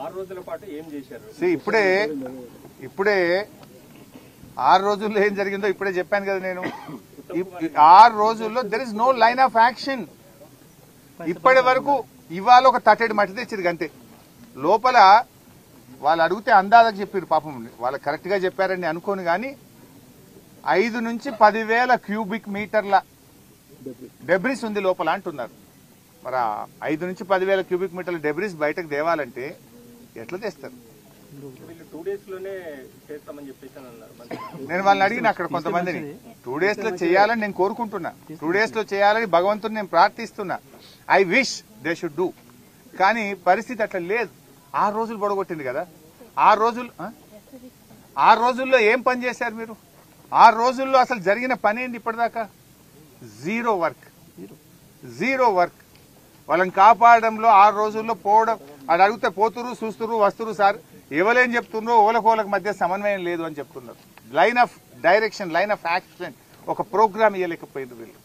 6 రోజుల పాటు ఏం చేశారు? ఇప్పుడే 6 రోజుల్లో ఏం జరిగిందో ఇప్పుడే చెప్పాను కదా నేను. 6 రోజుల్లో there is no line of action. ఇప్పటి వరకు ఇవాళ ఒక తట్టెడు మట్టి తెచ్చింది అంతే. లోపల వాళ్ళు అడిగితే అందాజకు చెప్పారు, పాపం వాళ్ళు కరెక్ట్ గా చెప్పారని అనుకోను గాని 5 నుంచి 10,000 క్యూబిక్ మీటర్ల డెబ్రిస్ ఉంది లోపల అంటున్నారు. మరి 5 నుంచి 10,000 క్యూబిక్ మీటర్ల డెబ్రిస్ బయటకు తేవాలంటే ఎట్లా తెస్తారు? నేను వాళ్ళని అడిగిన అక్కడ కొంతమందిని 2 days లో చేయాలని నేను కోరుకుంటున్నా. 2 days లో చేయాలని భగవంతుని నేను ప్రార్థిస్తున్నా. I wish they should do. కానీ పరిస్థితి అట్లా లేదు. 6 రోజులు పొడగొట్టింది కదా. 6 రోజుల్లో ఏం పని చేశారు మీరు? 6 రోజుల్లో అసలు జరిగిన పని ఏంటి ఇప్పటిదాకా? Zero work. వాళ్ళని కాపాడడంలో 6 రోజుల్లో పోవడం, అది అడిగితే పోతురు చూస్తురు వస్తురు సార్, ఎవరేం చెప్తున్నారు, ఓలకోలకు మధ్య సమన్వయం లేదు అని చెప్తున్నారు. Line of direction, line of action, ఒక ప్రోగ్రామ్ ఇవ్వలేకపోయింది వీళ్ళు.